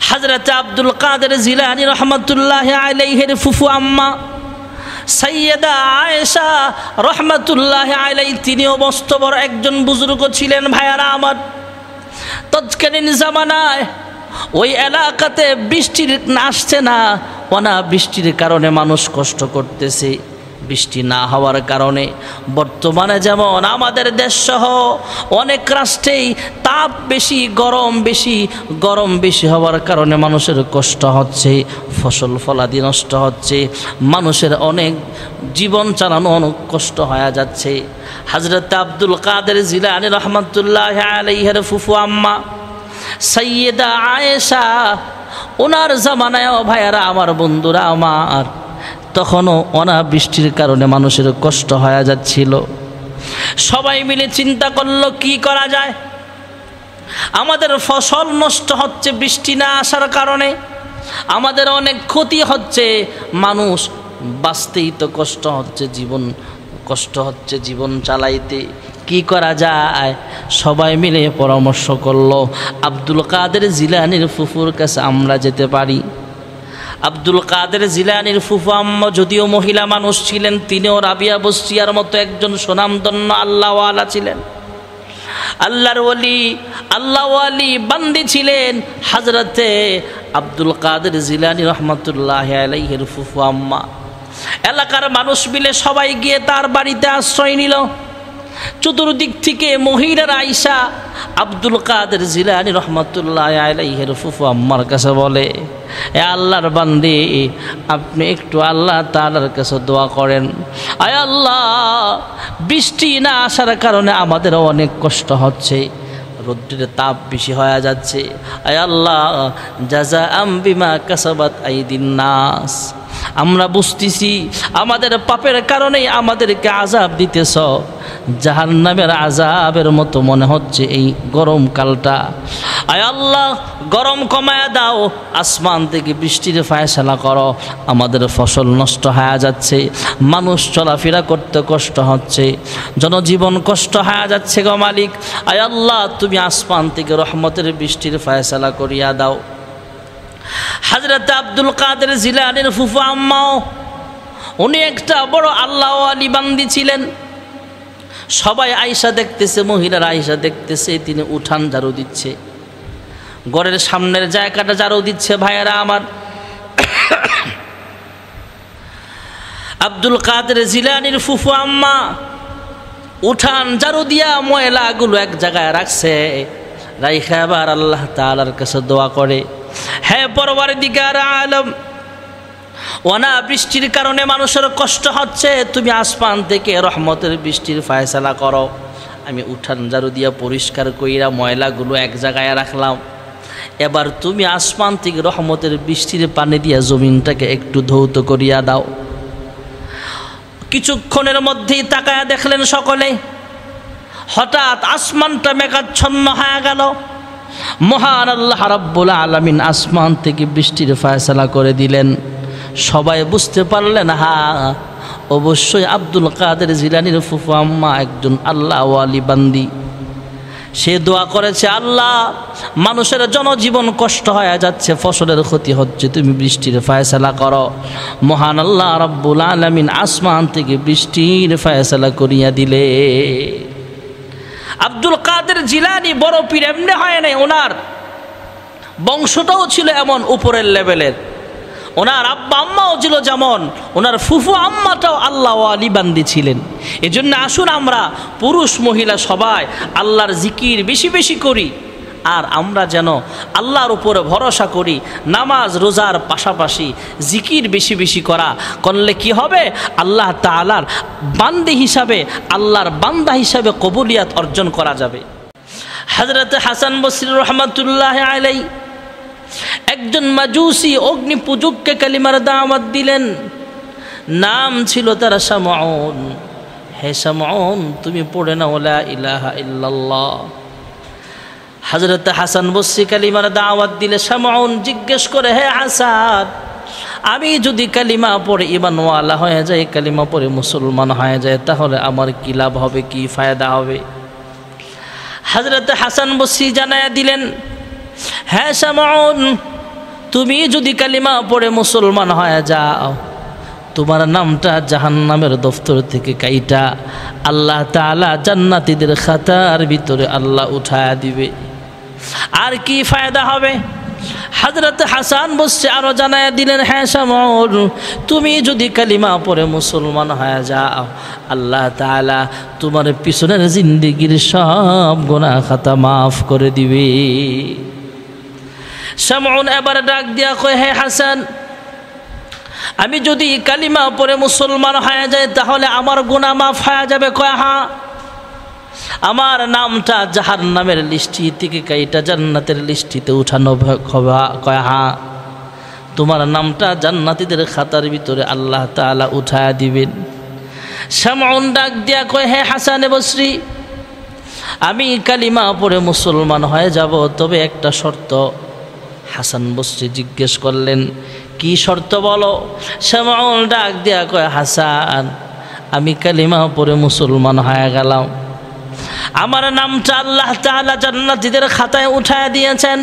হযরত আব্দুল কাদের জিলানী রহমাতুল্লাহি আলাইহির ফুফু আম্মা সাইয়্যেদা আয়েশা রহমাতুল্লাহি আলাইহি, তিনিও মস্ত বড় একজন বুজুর্গ ছিলেন। ভাইয়ারা আমার, তৎকালীন জামানায় ওই এলাকাতে বৃষ্টির আসছে না, অনাবৃষ্টির কারণে মানুষ কষ্ট করতেছে। বৃষ্টি না হওয়ার কারণে বর্তমানে যেমন আমাদের দেশসহ অনেক রাষ্ট্রেই তাপ বেশি, গরম বেশি হওয়ার কারণে মানুষের কষ্ট হচ্ছে, ফসল ফলাদি নষ্ট হচ্ছে, মানুষের অনেক জীবন চালানো অনেক কষ্ট হয়ে যাচ্ছে। হযরত আব্দুল কাদের জিলানী রহমাতুল্লাহি আলাইহির ফুফু আম্মা সাইয়্যেদা আয়েশা, ওনার জামানায় ভাইয়ারা আমার, বন্ধুরা আমার, তখনও অনাবৃষ্টির কারণে মানুষের কষ্ট হয়ে যাচ্ছিল। সবাই মিলে চিন্তা করলো কি করা যায়। আমাদের ফসল নষ্ট হচ্ছে বৃষ্টি না আসার কারণে, আমাদের অনেক ক্ষতি হচ্ছে, মানুষ বাঁচতেই তো কষ্ট হচ্ছে, জীবন চালাইতে কি করা যায়। সবাই মিলে পরামর্শ করলো আব্দুল কাদের জিলানীর ফুফুর কাছে আমরা যেতে পারি। আব্দুল কাদের জিলানীর ফুফু আম্মা যদিও মহিলা মানুষ ছিলেন, তিনিও রাবিয়া বসরিয়ার মতো একজন সুনামধন্য আল্লাহওয়ালা ছিলেন, আল্লাহর ওয়ালি বান্দি ছিলেন। হযরতে আব্দুল কাদের জিলানী রহমাতুল্লাহি আলাইহির ফুফু আম্মা, এলাকার মানুষ মিলে সবাই গিয়ে তার বাড়িতে আশ্রয় নিল। চতুর্দিক থেকে মহিলারা আয়েশা আব্দুল কাদের জিলানী রহমাতুল্লাহি আলাইহির ফুফু আম্মার কাছে বলে, এ আল্লাহর বান্দি, আপনি একটু আল্লাহ তাআলার কাছে দোয়া করেন, আয় আল্লাহ, বৃষ্টি না আসার কারণে আমাদের অনেক কষ্ট হচ্ছে, রোদ্রের তাপ বেশি হয়ে যাচ্ছে, আয় আল্লাহ, জাযাআম বিমা কাসাবাত আইদিন নাস, আমরা বুঝতেছি আমাদের পাপের কারণেই আমাদেরকে আযাব দিতেছ, জাহান্নামের আযাবের মতো মনে হচ্ছে এই গরমকালটা, আয় আল্লাহ গরম কমায়া দাও, আসমান থেকে বৃষ্টির ফায়সালা করো, আমাদের ফসল নষ্ট হয়ে যাচ্ছে, মানুষ চলাফেরা করতে কষ্ট হচ্ছে, জনজীবন কষ্ট হয়ে যাচ্ছে গো মালিক, আয় আল্লাহ তুমি আসমান থেকে রহমতের বৃষ্টির ফায়সালা করিয়া দাও। হযরত আব্দুল কাদের জিলানীর ফুফু আম্মাও, উনি একটা বড় আল্লাহওয়ালি বান্দি ছিলেন। সবাই আয়েশা দেখতেছে, মহিলারা আয়েশা দেখতেছে, তিনি উঠান ঝাড়ু দিচ্ছে, ঘরের সামনের জায়গাটা ঝাড়ু দিচ্ছে। ভাইয়েরা আমার, আব্দুল কাদের জিলানীর ফুফু আম্মা উঠান ঝাড়ু দিয়া ময়লাগুলো এক জায়গায় রাখছে, রাইখা আবার আল্লাহ তাআলার কাছে দোয়া করে, হে পরওয়ারদিগার আলম, অনাবৃষ্টির কারণে মানুষের কষ্ট হচ্ছে, তুমি আসমান থেকে রহমতের বৃষ্টির ফায়সালা করো। আমি উঠান ঝাড়ু দিয়া পরিষ্কার কইরা ময়লাগুলো এক জায়গায় রাখলাম, এবার তুমি আসমান থেকে রহমতের বৃষ্টির পানি দিয়া জমিনটাকে একটু ধৌত করিয়া দাও। কিছুক্ষণের মধ্যেই তাকায়া দেখলেন সকলে, হঠাৎ আসমানটা মেঘাচ্ছন্ন হয়ে গেল। মহান আল্লাহ রাব্বুল আলামিন আসমান থেকে বৃষ্টির ফায়সালা করে দিলেন। সবাই বুঝতে পারলেন, অবশ্যই আব্দুল কাদের জিলানীর ফুফু আম্মা একজন আল্লাহ ওয়ালি বান্দি। সে দোয়া করেছে, আল্লাহ, মানুষের জনজীবন কষ্ট হয়ে যাচ্ছে, ফসলের ক্ষতি হচ্ছে, তুমি বৃষ্টির ফায়সালা করো। মহান আল্লাহ রাব্বুল আলামিন আসমান থেকে বৃষ্টির ফায়সালা করিয়া দিলে। আব্দুল কাদের জিলানী বড় পীর এমনি হয় নাই, ওনার বংশটাও ছিল এমন উপরের লেভেলের, ওনার আব্বা আম্মাও ছিল যেমন, ওনার ফুফু আম্মাটাও আল্লাহ ওয়ালি বান্দি ছিলেন। এজন্য আসুন আমরা পুরুষ মহিলা সবাই আল্লাহর জিকির বেশি বেশি করি, আর আমরা যেন আল্লাহর উপরে ভরসা করি। নামাজ রোজার পাশাপাশি জিকির বেশি বেশি করলে কি হবে, আল্লাহ তাআলার বান্দি হিসাবে, আল্লাহর বান্দা হিসাবে কবুলিয়াত অর্জন করা যাবে। হযরত হাসান বসরি রহমাতুল্লাহি আলাইহি একজন মাজুসি অগ্নি পূজককে কালিমার দাওয়াত দিলেন। নাম ছিল তার শামউন। হে শামউন, তুমি পড়ে নাও লা ইলাহা ইল্লাল্লাহ। হযরত হাসান বসরি কালিমার দাওয়াত দিলে শামউন জিজ্ঞেস করে, হে হাসান, আমি যদি কালিমা পড়ে ঈমানওয়ালা হয়ে যায়, কালিমা পড়ে মুসলমান হয়ে যায়, তাহলে আমার কি লাভ হবে, কি ফায়দা হবে? হযরত হাসান বসরি জানায়া দিলেন, হ্যাঁ শামউন, তুমি যদি কালিমা পড়ে মুসলমান হয়ে যাও, তোমার নামটা জাহান্নামের দফতর থেকে কাইটা আল্লাহ তাআলা জান্নাতীদের খাতার ভিতরে আল্লাহ উঠায়া দিবে। আর কি ফায়দা হবে? হযরত হাসান বসছে আরো জানায়া দিলেন, হ্যাঁ শামউন, তুমি যদি কালিমা পড়ে মুসলমান হয়ে যাও, আল্লাহ তাআলা তোমার পিছনের জিন্দেগির সব গুনাহ খাতা মাফ করে দিবে। শামউন এবার ডাক দিয়া কয়, হে হাসান, আমি যদি কালিমা পড়ে মুসলমান হয়ে যায় তাহলে আমার গুনাহ মাফ হয়ে যাবে? কয় হ্যাঁ। আমার নামটা জাহান্নামের লিস্টি থেকে কাইটা জান্নাতের লিস্টিতে উঠানো হবে? কয় হ্যাঁ। তোমার নামটা জান্নাতীদের খাতার ভিতরে আল্লাহ তাআলা উঠায়া দিবেন। শামউন ডাক দিয়া কয়, হে হাসান বসরি, আমি কালিমা পড়ে মুসলমান হয়ে যাব, তবে একটা শর্ত। হাসান বসরি জিজ্ঞেস করলেন, কি শর্ত বলো? শামউন ডাক দিয়া কয়, হাসান, আমি কালিমা পড়ে মুসলমান হয়ে গেলাম, আমার নামটা আল্লাহ তাআলা জান্নাতীদের খাতায় উঠায় দিয়েছেন,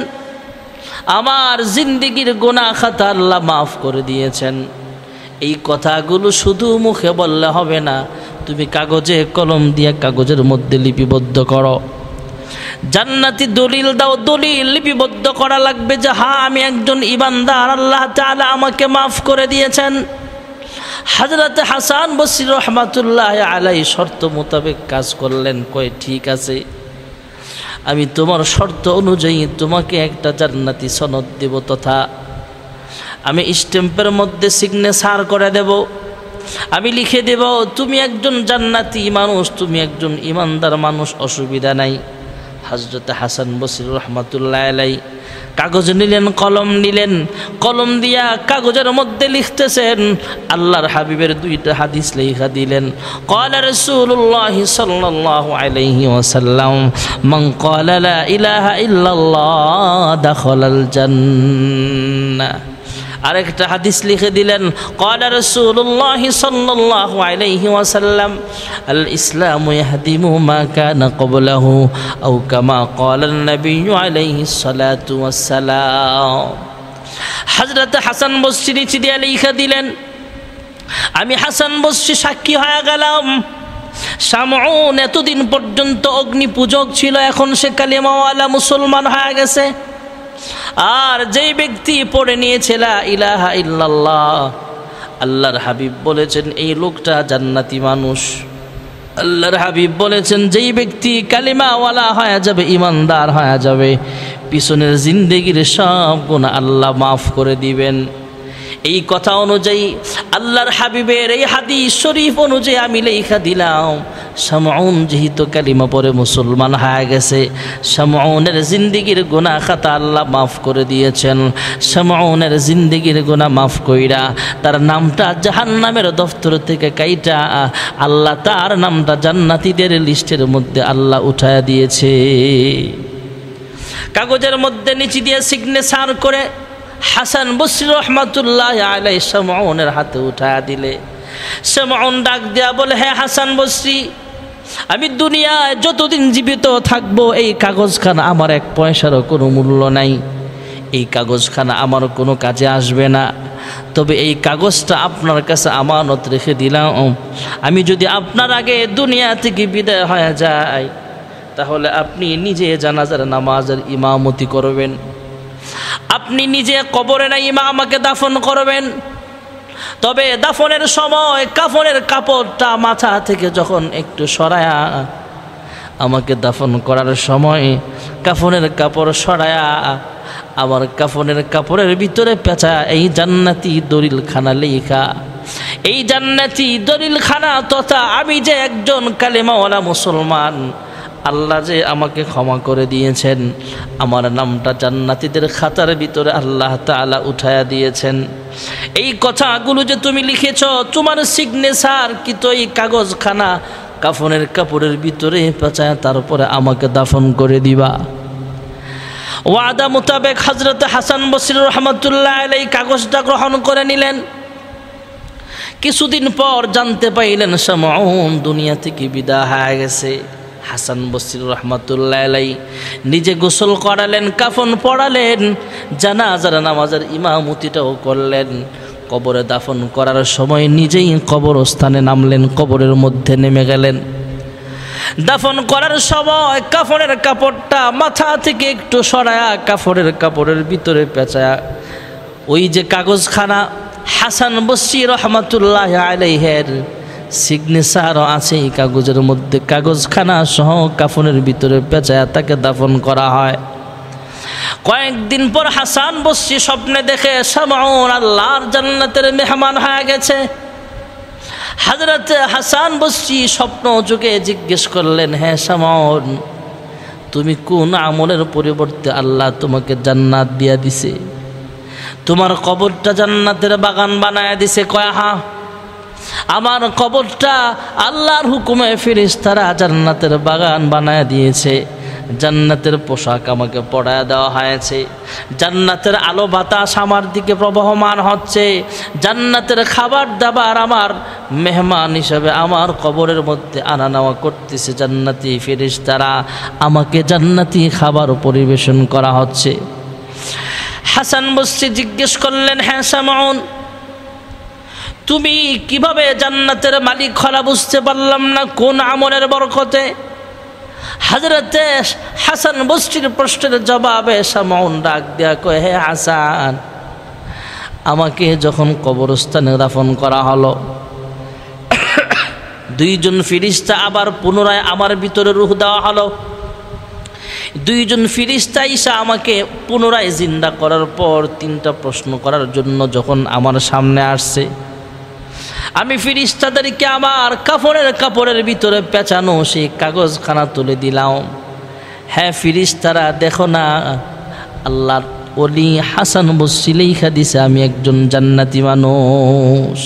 আমার জিন্দেগির গুনাহ খাতা আল্লাহ মাফ করে দিয়েছেন। এই কথাগুলো শুধু মুখে বললে হবে না, তুমি কাগজে কলম দিয়ে কাগজের মধ্যে লিপিবদ্ধ করো। জান্নাতি দলিল দাও, দলিল লিপিবদ্ধ করা লাগবে যে হ্যাঁ আমি একজন ঈমানদার, আল্লাহ তাআলা আমাকে মাফ করে দিয়েছেন। হযরত হাসান বসরি রহমাতুল্লাহ আলাইহি শর্ত মোতাবেক কাজ করলেন। কয় ঠিক আছে, আমি তোমার শর্ত অনুযায়ী তোমাকে একটা জান্নাতি সনদ দেব, তথা আমি স্ট্যাম্পের মধ্যে সিগনেচার করে দেব, আমি লিখে দেব তুমি একজন জান্নাতি মানুষ, তুমি একজন ঈমানদার মানুষ, অসুবিধা নাই। হযরত হাসান বসরি রহমাতুল্লাহ আলাইহি কাগজ নিলেন, কলম নিলেন, কলম দিয়া কাগজের মধ্যে লিখতেছেন। আল্লাহর হাবিবের দুইটা হাদিস লেখা দিলেন। ক্বালা রাসূলুল্লাহ সাল্লাল্লাহু আলাইহি ওয়াসাল্লাম, মান ক্বালা লা ইলাহা ইল্লাল্লাহ দাখালাল জান্নাহ। আরেকটা হাদিস লিখে দিলেন, ক্বালা রাসূলুল্লাহ সাল্লাল্লাহু আলাইহি ওয়াসাল্লাম, আল ইসলামু ইয়াহদিমু মা কানা ক্বাবলাহু আও কামা ক্বালা আন-নাবিয়্যু আলাইহিস সালাতু ওয়াস সালাম। হযরত হাসান বসরি চিঠিতে লিখে দিলেন, আমি হাসান বসরি সাক্ষী হয়ে গেলাম, শামউন এতদিন পর্যন্ত অগ্নি পূজক ছিল, এখন সে কালিমাওয়ালা মুসলমান হয়ে গেছে। আর যেই ব্যক্তি পড়ে নিয়েছে লা ইলাহা ইল্লাল্লাহ, আল্লাহর হাবিব বলেছেন এই লোকটা জান্নাতি মানুষ। আল্লাহর হাবিব বলেছেন যেই ব্যক্তি কালিমাওয়ালা হয়ে যাবে, ঈমানদার হয়ে যাবে, পিছনের জিন্দেগির সব গুনাহ আল্লাহ মাফ করে দিবেন। এই কথা অনুযায়ী আল্লাহর হাবিবের এই হাদিস শরীফ অনুযায়ী আমি লেখা দিলাম, শামউন যেহেতু কালিমা পড়ে মুসলমান হয়ে গেছে, শামউনের জিন্দেগির গুনাহ খাতা আল্লাহ মাফ করে দিয়েছেন। শামউনের জিন্দেগির গুনাহ মাফ কইরা তার নামটা জাহান্নামের দফতর থেকে কাইটা আল্লাহ তার নামটা জান্নাতীদের লিস্টের মধ্যে আল্লাহ উঠায়া দিয়েছে। কাগজের মধ্যে নিচে দিয়ে সিগনেচার করে হাসান বসরি রহমাতুল্লাহ আলাইহি শামউনের হাতে উঠায়া দিলে। শামউন ডাক দেয়া বলে, হে হাসান বসরি, আমি দুনিয়ায় যতদিন জীবিত থাকবো এই কাগজখানা আমার এক পয়সারও কোনো মূল্য নাই, এই কাগজখানা আমার কোনো কাজে আসবে না, তবে এই কাগজটা আপনার কাছে আমানত রেখে দিলাম, আমি যদি আপনার আগে দুনিয়া থেকে বিদায় হয়ে যাই তাহলে আপনি নিজে জানাজার নামাজের ইমামতি করবেন, আপনি নিজে কবরে না আমাকে দাফন করবেন। তবে দাফনের সময় কাফনের কাপড়টা মাথা থেকে যখন একটু সরায়া আমাকে দাফন করার সময় কাফনের কাপড় সরায়া আমার কাফনের কাপড়ের ভিতরে পেঁচা এই জান্নাতি দলিলখানা লেখা, এই জান্নাতি দলিলখানা তথা আমি যে একজন কালেমাওয়ালা মুসলমান, আল্লাহ যে আমাকে ক্ষমা করে দিয়েছেন, আমার নামটা জান্নাতীদের খাতার ভিতরে আল্লাহ তাআলা উঠায়া দিয়েছেন, এই কথাগুলো যে তুমি লিখেছ, তোমার সিগনেচার কি তো এই কাগজখানা কাফনের কাপড়ের ভিতরে পেঁচায় তারপরে আমাকে দাফন করে দিবা। ওয়াদা মোতাবেক হযরত হাসান বসরি রহমাতুল্লাহ আলাইহি কাগজটা গ্রহণ করে নিলেন। কিছুদিন পর জানতে পাইলেন শামউন দুনিয়া থেকে বিদায় হয়ে গেছে। হাসান বসরি রহমাতুল্লাহ আলাইহি নিজে গোসল করালেন, কাফন পরালেন, জানাজার নামাজের ইমামতিটাও করলেন। কবরে দাফন করার সময় নিজেই কবরস্থানে নামলেন, কবরের মধ্যে নেমে গেলেন। দাফন করার সময় কাফনের কাপড়টা মাথা থেকে একটু সরায়া কাফনের কাপড়ের ভিতরে পেঁচায়া ওই যে কাগজখানা হাসান বসরি রহমাতুল্লাহ আলাইহির সিগনেচারও আছে এই কাগজের মধ্যে, কাগজখানা সহ কাফনের ভিতরে পেঁচায়া তাকে দাফন করা হয়। কয়েকদিন পর হাসান বসরি স্বপ্নে দেখে শামউন আল্লাহর জান্নাতের মেহমান হয়ে গেছে। হযরত হাসান বসরি স্বপ্ন যুগে জিজ্ঞেস করলেন, হ্যাঁ শামউন, তুমি কোন আমলের পরিবর্তে আল্লাহ তোমাকে জান্নাত দিয়া দিছে? তোমার কবরটা জান্নাতের বাগান বানায় দিছে? কয় হ্যাঁ, আমার কবরটা আল্লাহর হুকুমে ফেরেশতারা জান্নাতের বাগান বানায় দিয়েছে, জান্নাতের পোশাক আমাকে পরায় দেওয়া হয়েছে, জান্নাতের আলো বাতাস আমার দিকে প্রবহমান হচ্ছে, জান্নাতের খাবার দাবার আমার মেহমান হিসেবে আমার কবরের মধ্যে আনা নেওয়া করতেছে জান্নাতি ফেরেশতারা, আমাকে জান্নাতি খাবার পরিবেশন করা হচ্ছে। হাসান বসরি জিজ্ঞেস করলেন, হ্যাঁ শামউন, তুমি কিভাবে জান্নাতের মালিক হলা বুঝতে পারলাম না, কোন আমলের বরকতে? হযরতে হাসান বসরির প্রশ্নের জবাবে শামউন ডাক দেয়া কয়, হে হাসান, আমাকে যখন কবরস্থানে দাফন করা হলো, দুইজন ফেরেশতা আবার পুনরায় আমার ভিতরে রূহ দেওয়া হলো। দুইজন ফেরেশতা এসে আমাকে পুনরায় জিন্দা করার পর তিনটা প্রশ্ন করার জন্য যখন আমার সামনে আসছে, আমি ফেরেশতাদেরকে আমার কাফনের কাপড়ের ভিতরে পেঁচানো সেই কাগজখানা তুলে দিলাম। হ্যাঁ ফেরেশতারা, দেখো না, আল্লাহর ওলি হাসান বসরি লেখা দিছে আমি একজন জান্নাতি মানুষ।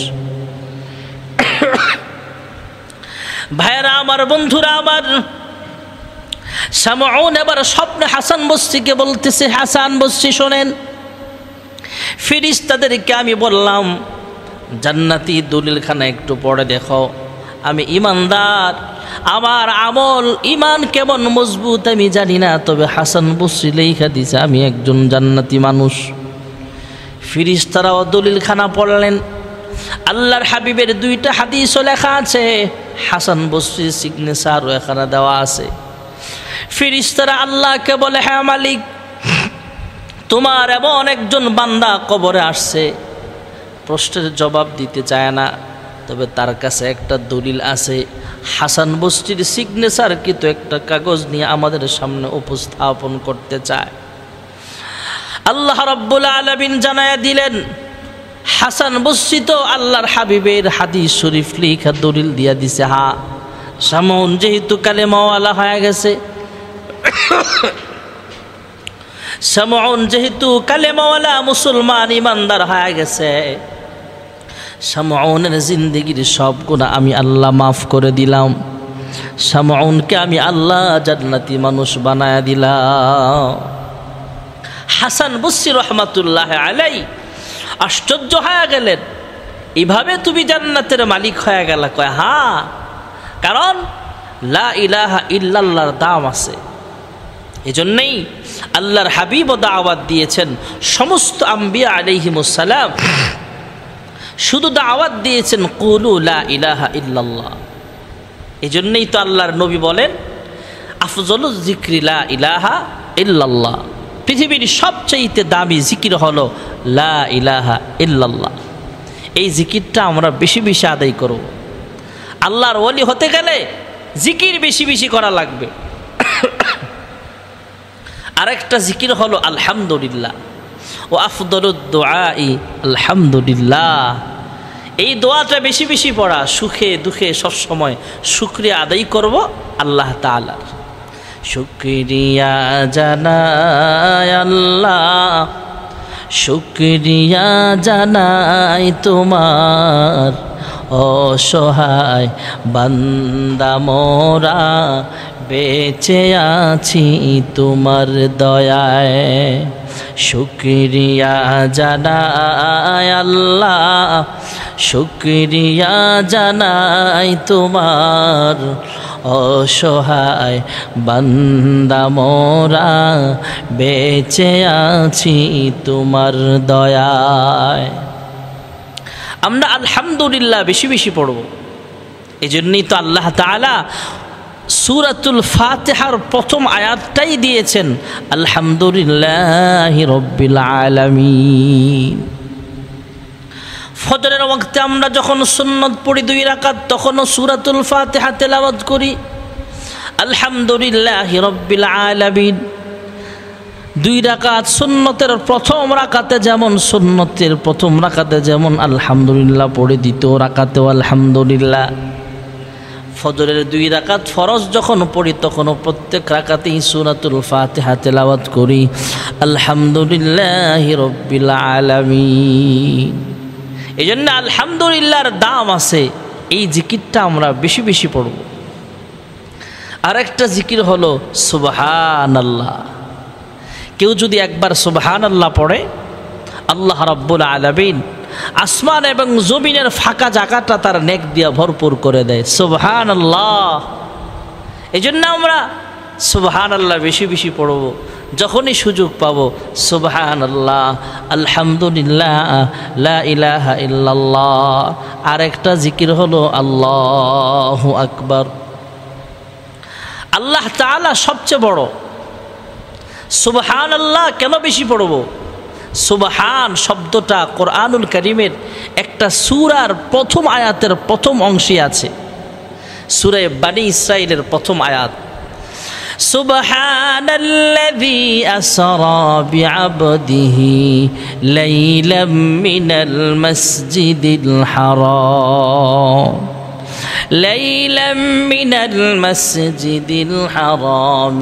ভাইরা আমার, বন্ধুরা আমার, শামউন এবার স্বপ্নে হাসান বসরিকে বলতেছে, হাসান বসরি শোনেন, ফেরেশতাদেরকে আমি বললাম জান্নাতি দলিলখানা একটু পড়ে দেখো, আমি ইমানদার, আমার আমল ইমান কেমন মজবুত আমি জানি না, তবে হাসান বসরি লেখা দিছে আমি একজন জান্নাতি মানুষ। ফেরেশতারাও দলিলখানা পড়লেন। আল্লাহর হাবিবের দুইটা হাদিসও লেখা আছে, হাসান বসরির সিগনেচারও এখানে দেওয়া আছে। ফেরেশতারা আল্লাহকে বলে, হ্যাঁ মালিক, তোমার এমন একজন বান্দা কবরে আসছে, প্রশ্নের জবাব দিতে চায় না, তবে তার কাছে একটা দলিল আছে, হাসান বসরির সিগনেচার কিন্তু একটা কাগজ নিয়ে আমাদের সামনে উপস্থাপন করতে চায়। আল্লাহ রাব্বুল আলামিন জানায়া দিলেন, হাসান বসরি তো আল্লাহর হাবিবের হাদিস শরীফ লেখা দলিল দিয়া দিছে। হ্যাঁ, শামউন যেহেতু কালেমাওয়ালা হয়ে গেছে, শামউন যেহেতু কালেমাওয়ালা মুসলমান ইমানদার হয়ে গেছে, শামউনের জিন্দেগির সব গুনাহ আমি আল্লাহ মাফ করে দিলাম। শামউনকে আমি আল্লাহ জান্নাতি মানুষ বানায়া দিলাম। হাসান বসরি রহমাতুল্লাহ আলাইহি আশ্চর্য হয়ে গেলেন, এভাবে তুমি জান্নাতের মালিক হয়ে গেলা? কয় হ্যাঁ, কারণ লা ইলাহা ইল্লাল্লাহর দাম আছে। এজন্যই আল্লাহর হাবিবও দাওয়াত দিয়েছেন, সমস্ত আম্বিয়া আলাইহিমুস সালাম শুধু দাওয়াত দিয়েছেন কুলু লা ইলাহা ইল্লাল্লাহ। এজন্যই তো আল্লাহর নবী বলেন, আফজলুজ যিকরি লা ইলাহা ইল্লাল্লাহ, পৃথিবীর সবচেয়ে দামি জিকির হলো লা ইলাহা ইল্লাল্লাহ। এই জিকিরটা আমরা বেশি বেশি আদায় করব। আল্লাহর ওলি হতে গেলে জিকির বেশি বেশি করা লাগবে। আরেকটা জিকির হলো আলহামদুলিল্লাহ, ও আফদলুদ দুআই আলহামদুলিল্লাহ। এই দোয়াটা বেশি বেশি পড়া, সুখে দুঃখে সবসময় শুকরিয়া আদায় করব আল্লাহ তাআলার। শুকরিয়া জানাই আল্লাহ, শুকরিয়া জানাই তোমার, অসহায় বান্দা মোরা বেঁচে আছি তোমার দয়ায়। শুকরিয়া জানাই আল্লাহ, শুকরিয়া জানাই তোমার, অসহায় বান্দা মোরা বেঁচে আছি তোমার দয়ায়। আমরা আলহামদুলিল্লাহ বেশি বেশি পড়ব। এই জন্যই তো আল্লাহ তাআলা সূরাতুল ফাতিহার প্রথম আয়াতটাই দিয়েছেন আলহামদুলিল্লাহি রাব্বিল আলামিন। ফজরের ওয়াক্তে আমরা যখন সুন্নত পড়ি 2 রাকাত, তখনও সূরাতুল ফাতিহা তেলাওয়াত করি আলহামদুলিল্লাহি রাব্বিল আলামিন। 2 রাকাত সুন্নতের প্রথম রাকাতে যেমন আলহামদুলিল্লাহ পড়ে, দ্বিতীয় রাকাতেও আলহামদুলিল্লাহ। ফজরের 2 রাকাত ফরজ যখন পড়ি তখনও প্রত্যেক রাকাতেই সূরাতুল ফাতিহা তেলাওয়াত করি আলহামদুলিল্লাহি রাব্বিল আলামিন। এই জন্য আলহামদুলিল্লাহর দাম আছে। এই জিকিরটা আমরা বেশি বেশি পড়ব। আরেকটা জিকির হলো সুবহানাল্লাহ। কেউ যদি একবার সুবহানাল্লাহ পড়ে, আল্লাহ রাব্বুল আলামিন আসমান এবং জমিনের ফাঁকা জায়গাটা তার নেক দিয়া ভরপুর করে দেয়। সুবহানাল্লাহ। এই জন্য আমরা সুবহানাল্লাহ বেশি বেশি পড়ব। যখনই সুযোগ পাবো সুবহানাল্লাহ, আলহামদুলিল্লাহ, লা ইলাহা ইল্লাল্লাহ। আরেকটা জিকির হলো আল্লাহু আকবার। আল্লাহ তাআলা সবচেয়ে বড়। সুবহানাল্লাহ কেন বেশি পড়ব? সুবহান শব্দটা কোরআনুল কারীমের একটা সূরার প্রথম আয়াতের প্রথম অংশে আছে। সূরা বনী ইসরাঈলের প্রথম আয়াত, সুবহানাল্লাযী আসরা বিআবদিহি লাইলাম মিনাল মাসজিদিল হারাম ليلا من المسجد الحرام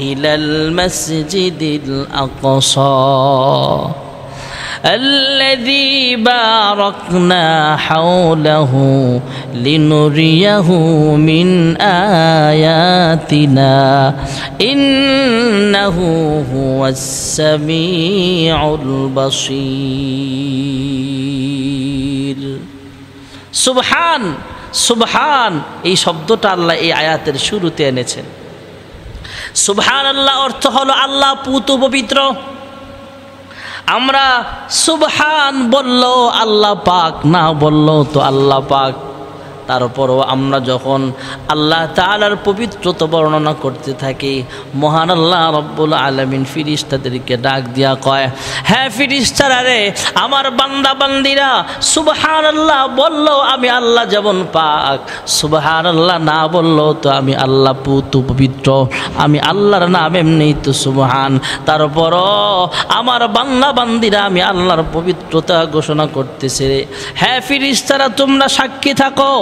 إلى المسجد الأقصى الذي باركنا حوله لنريه من آياتنا إنه هو السميع البصير। সুবহান সুবহান এই শব্দটা আল্লাহ এই আয়াতের শুরুতে এনেছেন। সুবহানাল্লাহ অর্থ হলো আল্লাহ পুত পবিত্র। আমরা সুবহান বললো আল্লাহ পাক, না বললো তো আল্লাহ পাক। তারপরও আমরা যখন আল্লাহ তাআলার পবিত্রতা বর্ণনা করতে থাকি, মহান আল্লাহ রব্বুল আলামিন ফেরেশতাদেরকে ডাক দিয়া কয়, হ্যাঁ ফেরেশতারা রে, আমার বান্দা বান্দিরা সুবহানাল্লাহ বললো আমি আল্লাহ যেমন পাক, সুবহানাল্লাহ না বললো তো আমি আল্লাহ পুত পবিত্র, আমি আল্লাহর নাম এমনিই তো সুবহান। তারপরও আমার বান্দা বান্দিরা আমি আল্লাহর পবিত্রতা ঘোষণা করতেছে। হ্যাঁ ফেরেশতারা তোমরা সাক্ষী থাকো,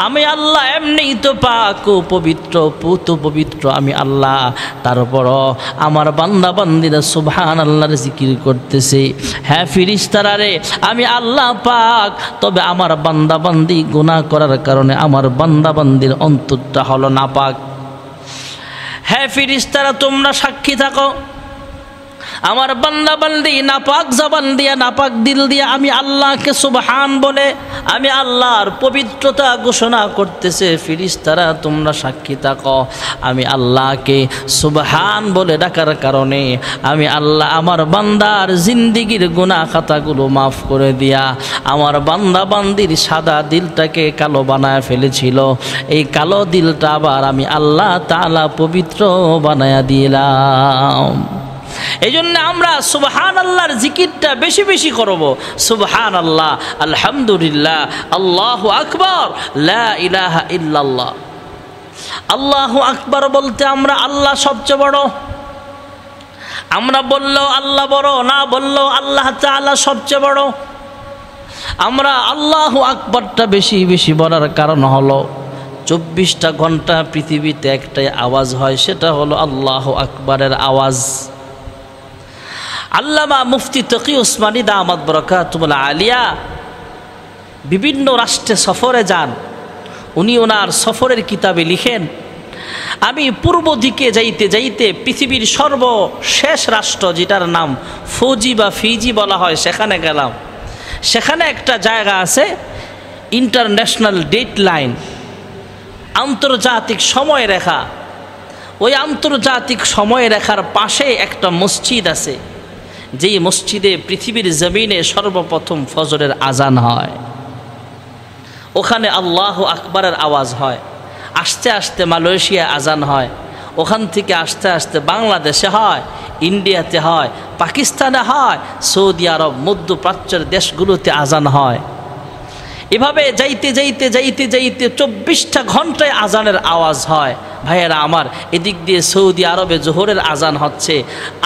আমি আল্লাহ এমনিই তো পাক ও পবিত্র, পুত পবিত্র আমি আল্লাহ। তারপরও আমার বান্দা বান্দিরা সুবহানাল্লাহর জিকির করতেছে। হ্যাঁ ফেরেশতারা রে, আমি আল্লাহ পাক, তবে আমার বান্দা বান্দি গুনাহ করার কারণে আমার বান্দা বান্দির অন্তরটা হলো নাপাক। হ্যাঁ ফেরেশতারা তোমরা সাক্ষী থাকো, আমার বান্দা বান্দি নাপাক জবান দিয়া নাপাক দিল দিয়া আমি আল্লাহকে সুবহান বলে আমি আল্লাহর পবিত্রতা ঘোষণা করতেছে। ফেরেশতারা তোমরা সাক্ষী থাকো, আমি আল্লাহকে সুবহান বলে ডাকার কারণে আমি আল্লাহ আমার বান্দার জিন্দিগির গুনাহ খাতাগুলো মাফ করে দিয়া আমার বান্দা বান্দির সাদা দিলটাকে কালো বানায় ফেলেছিল, এই কালো দিলটা আবার আমি আল্লাহ তাআলা পবিত্র বানায়া দিলাম। এই জন্য আমরা সুবহানাল্লাহর জিকিরটা বেশি বেশি করব। সুবহানাল্লাহ, আলহামদুলিল্লাহ, আল্লাহু আকবার, লা ইলাহা ইল্লাল্লাহ। আল্লাহু আকবার বলতে আমরা আল্লাহ সবচেয়ে বড়, আমরা বললেও আল্লাহ বড়, না বললেও আল্লাহ তাআলা সবচেয়ে বড়। আমরা আল্লাহু আকবারটা বেশি বেশি বলার কারণ হলো 24টা ঘন্টা পৃথিবীতে একটাই আওয়াজ হয়, সেটা হলো আল্লাহু আকবারের আওয়াজ। আল্লামা মুফতি তকি উসমানী দামাত বরকাতুল আলিয়া বিভিন্ন রাষ্ট্রে সফরে যান। উনি ওনার সফরের কিতাবে লিখেন, আমি পূর্ব দিকে যাইতে যাইতে পৃথিবীর সর্বশেষ রাষ্ট্র যেটার নাম ফৌজি বা ফিজি বলা হয় সেখানে গেলাম। সেখানে একটা জায়গা আছে ইন্টারন্যাশনাল ডেট লাইন, আন্তর্জাতিক সময়রেখা, ওই আন্তর্জাতিক সময়রেখার পাশে একটা মসজিদ আছে, যেই মসজিদে পৃথিবীর জমিনে সর্বপ্রথম ফজরের আজান হয়। ওখানে আল্লাহু আকবারের আওয়াজ হয়। আস্তে আস্তে মালয়েশিয়া আজান হয়, ওখান থেকে আস্তে আস্তে বাংলাদেশে হয়, ইন্ডিয়াতে হয়, পাকিস্তানে হয়, সৌদি আরব, মধ্যপ্রাচ্যের দেশগুলোতে আজান হয়। এভাবে যাইতে যাইতে যাইতে যাইতে 24টা ঘন্টায় আজানের আওয়াজ হয়। ভাইয়েরা আমার, এদিক দিয়ে সৌদি আরবে জোহরের আজান হচ্ছে,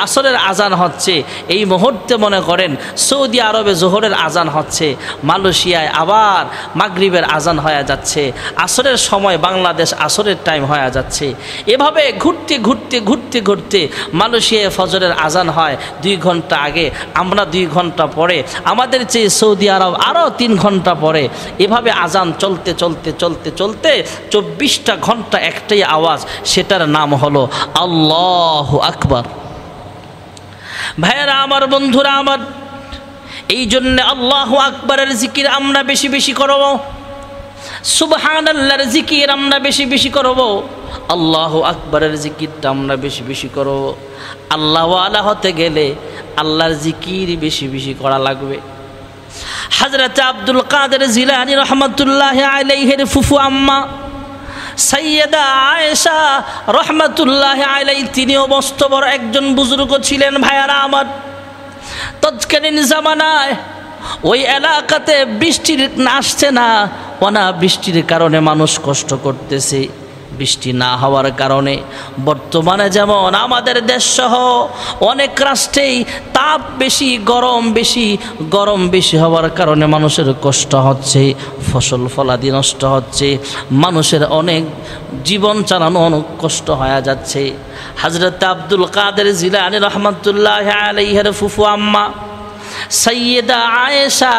আসরের আজান হচ্ছে। এই মুহূর্তে মনে করেন সৌদি আরবে জোহরের আজান হচ্ছে, মালয়েশিয়ায় আবার মাগরিবের আজান হয়ে যাচ্ছে, আসরের সময় বাংলাদেশ আসরের টাইম হয়ে যাচ্ছে। এভাবে ঘুরতে ঘুরতে ঘুরতে ঘুরতে মালয়েশিয়ায় ফজরের আজান হয় 2 ঘন্টা আগে, আমরা 2 ঘন্টা পরে, আমাদের চেয়ে সৌদি আরব আরও 3 ঘন্টা পরে। এভাবে আজান চলতে চলতে চলতে চলতে 24টা ঘন্টা একটাই আওয়াজ, সেটার নাম হলো আল্লাহু আকবার। ভাইয়েরা আমার, বন্ধুরা আমার, এই জন্য আল্লাহু আকবারের জিকির আমরা বেশি বেশি করব, সুবহানাল্লাহর জিকির আমরা বেশি বেশি করব, আল্লাহু আকবারের জিকিরটা আমরা বেশি বেশি করব। আল্লাহওয়ালা হতে গেলে আল্লাহর জিকির বেশি বেশি করা লাগবে। হযরত আব্দুল কাদের জিলানী রহমাতুল্লাহি আলাইহির ফুফু আম্মা সাইয়্যেদা আয়েশা রহমাতুল্লাহি আলাইহি, তিনিও মস্ত বড় একজন বুজুর্গ ছিলেন। ভাইয়ারা আমার, তৎকালীন জামানায় ওই এলাকাতে বৃষ্টি আসছে না, অনাবৃষ্টির কারণে মানুষ কষ্ট করতেছে। বৃষ্টি না হওয়ার কারণে বর্তমানে যেমন আমাদের দেশসহ অনেক রাষ্ট্রেই তাপ বেশি, গরম বেশি হওয়ার কারণে মানুষের কষ্ট হচ্ছে, ফসল ফলাদি নষ্ট হচ্ছে, মানুষের অনেক জীবন চালানো অনেক কষ্ট হয়ে যাচ্ছে। হযরত আব্দুল কাদের জিলানী রহমাতুল্লাহি আলাইহির ফুফু আম্মা সাইয়্যেদা আয়েশা,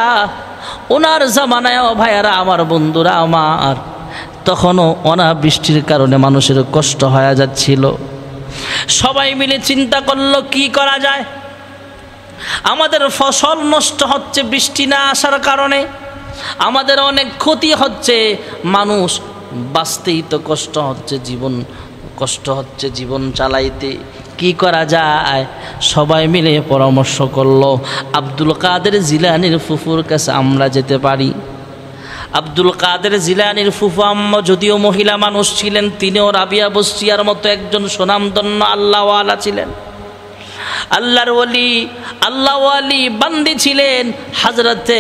ওনার জামানায় ভাইয়ারা আমার, বন্ধুরা আমার, তখনও অনাবৃষ্টির কারণে মানুষের কষ্ট হয়ে যাচ্ছিল। সবাই মিলে চিন্তা করলো কি করা যায়। আমাদের ফসল নষ্ট হচ্ছে বৃষ্টি না আসার কারণে, আমাদের অনেক ক্ষতি হচ্ছে, মানুষ বাঁচতেই তো কষ্ট হচ্ছে, জীবন চালাইতে কি করা যায়। সবাই মিলে পরামর্শ করলো আব্দুল কাদের জিলানীর ফুফুর কাছে আমরা যেতে পারি। আব্দুল কাদের জিলানীর ফুফু আম্মা যদিও মহিলা মানুষ ছিলেন, তিনিও রাবিয়া বসরিয়ার মতো একজন সুনামধন্য আল্লাহওয়ালা ছিলেন, আল্লাহর ওয়ালি বান্দি ছিলেন। হযরতে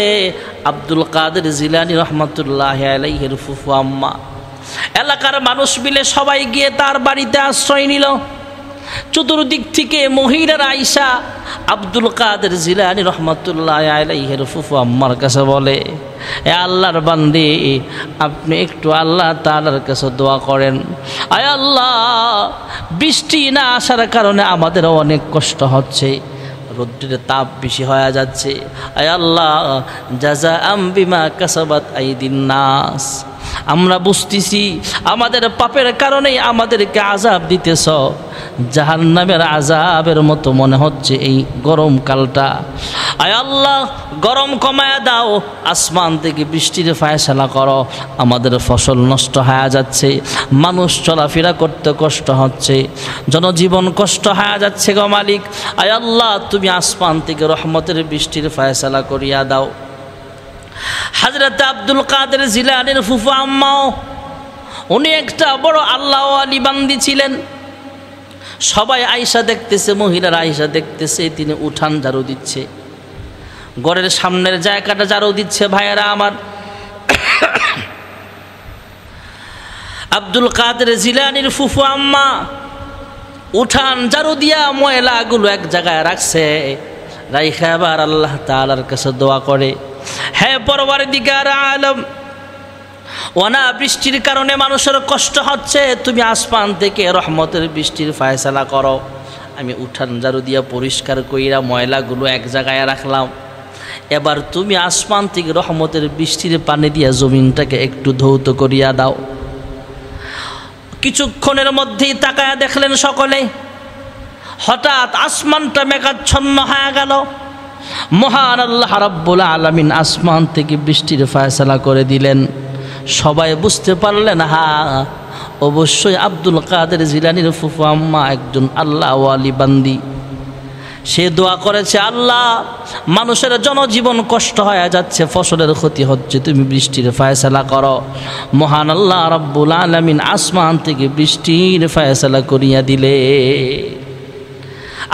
আব্দুল কাদের জিলানী রহমাতুল্লাহি আলাইহির ফুফু আম্মা, এলাকার মানুষ মিলে সবাই গিয়ে তার বাড়িতে আশ্রয় নিল। চতুর্দিক থেকে মহিলারা আয়েশা আব্দুল কাদের জিলানী রহমাতুল্লাহি আলাইহির ফুফু আম্মার কাছে বলে, এ আল্লাহর বান্দি, আপনি একটু আল্লাহ তাআলার কাছে দোয়া করেন। আয় আল্লাহ, বৃষ্টি না আসার কারণে আমাদের অনেক কষ্ট হচ্ছে, রোদ্রের তাপ বেশি হয়ে যাচ্ছে। আয় আল্লাহ, জাযাআম বিমা কাসাবাত আইদিন নাস, আমরা বুঝতেছি আমাদের পাপের কারণেই আমাদেরকে আযাব দিতেছ, জাহান্নামের আযাবের মতো মনে হচ্ছে এই গরমকালটা। আয় আল্লাহ, গরম কমায়া দাও, আসমান থেকে বৃষ্টির ফায়সালা করো, আমাদের ফসল নষ্ট হয়ে যাচ্ছে, মানুষ চলাফেরা করতে কষ্ট হচ্ছে, জনজীবন কষ্ট হয়ে যাচ্ছে গো মালিক। আয় আল্লাহ, তুমি আসমান থেকে রহমতের বৃষ্টির ফায়সালা করিয়া দাও। হযরত আব্দুল কাদের জিলানীর ফুফু আম্মাও, উনি একটা বড় আল্লাহওয়ালি বান্দি ছিলেন। সবাই আয়েশা দেখতেছে, মহিলারা আয়েশা দেখতেছে, তিনি উঠান ঝাড়ু দিচ্ছে, ঘরের সামনের জায়গাটা ঝাড়ু দিচ্ছে। ভাইয়েরা আমার, আব্দুল কাদের জিলানীর ফুফু আম্মা উঠান ঝাড়ু দিয়া ময়লাগুলো এক জায়গায় রাখছে, রাইখা আবার আল্লাহ তাআলার কাছে দোয়া করে, হে পরওয়ারদিগার আলম, অনাবৃষ্টির কারণে মানুষের কষ্ট হচ্ছে, তুমি আসমান থেকে রহমতের বৃষ্টির ফায়সালা করো। আমি উঠান ঝাড়ু দিয়া পরিষ্কার কইরা ময়লাগুলো এক জায়গায় রাখলাম, এবার তুমি আসমান থেকে রহমতের বৃষ্টির পানি দিয়া জমিনটাকে একটু ধৌত করিয়া দাও। কিছুক্ষণের মধ্যেই তাকায়া দেখলেন সকলে, হঠাৎ আসমানটা মেঘাচ্ছন্ন হয়ে গেল। মহান আল্লাহ রাব্বুল আলামিন আসমান থেকে বৃষ্টির ফায়সালা করে দিলেন। সবাই বুঝতে পারলেন, হ্যাঁ, অবশ্যই আব্দুল কাদের জিলানীর ফুফু আম্মা একজন আল্লাহ ওয়ালি বান্দি। সে দোয়া করেছে, আল্লাহ মানুষের জনজীবন কষ্ট হয়ে যাচ্ছে, ফসলের ক্ষতি হচ্ছে, তুমি বৃষ্টির ফায়সালা করো। মহান আল্লাহ রাব্বুল আলামিন আসমান থেকে বৃষ্টির ফায়সালা করিয়া দিলে।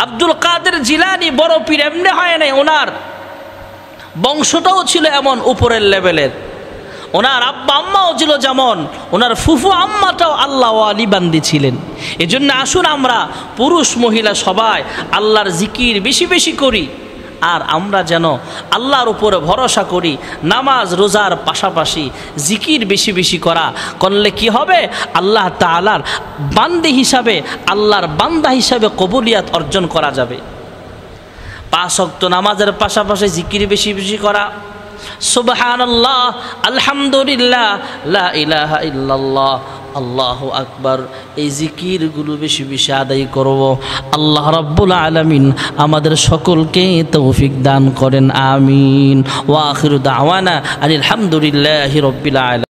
আব্দুল কাদের জিলানী বড় পীর এমনি হয় নাই, ওনার বংশটাও ছিল এমন উপরের লেভেলের। ওনার আব্বা আম্মাও ছিল যেমন, ওনার ফুফু আম্মাটাও আল্লাহ ওয়ালি বান্দি ছিলেন। এজন্য আসুন আমরা পুরুষ মহিলা সবাই আল্লাহর জিকির বেশি বেশি করি, আর আমরা যেন আল্লাহর উপরে ভরসা করি। নামাজ রোজার পাশাপাশি জিকির বেশি বেশি করলে কি হবে, আল্লাহ তাআলার বান্দি হিসাবে, আল্লাহর বান্দা হিসাবে কবুলিয়াত অর্জন করা যাবে। 5 ওয়াক্ত নামাজের পাশাপাশি জিকির বেশি বেশি করা, সুবহানাল্লাহ, আলহামদুলিল্লাহ, লা ইলাহা ইল্লাল্লাহ, আল্লাহু আকবার, এই জিকিরগুলো বেশি বেশি আদায় করব। আল্লাহ রাব্বুল আলামিন আমাদের সকলকে তৌফিক দান করেন, আমিন। ওয়া আখিরু দাওয়ানা আলহামদুলিল্লাহি রাব্বিল আলামিন।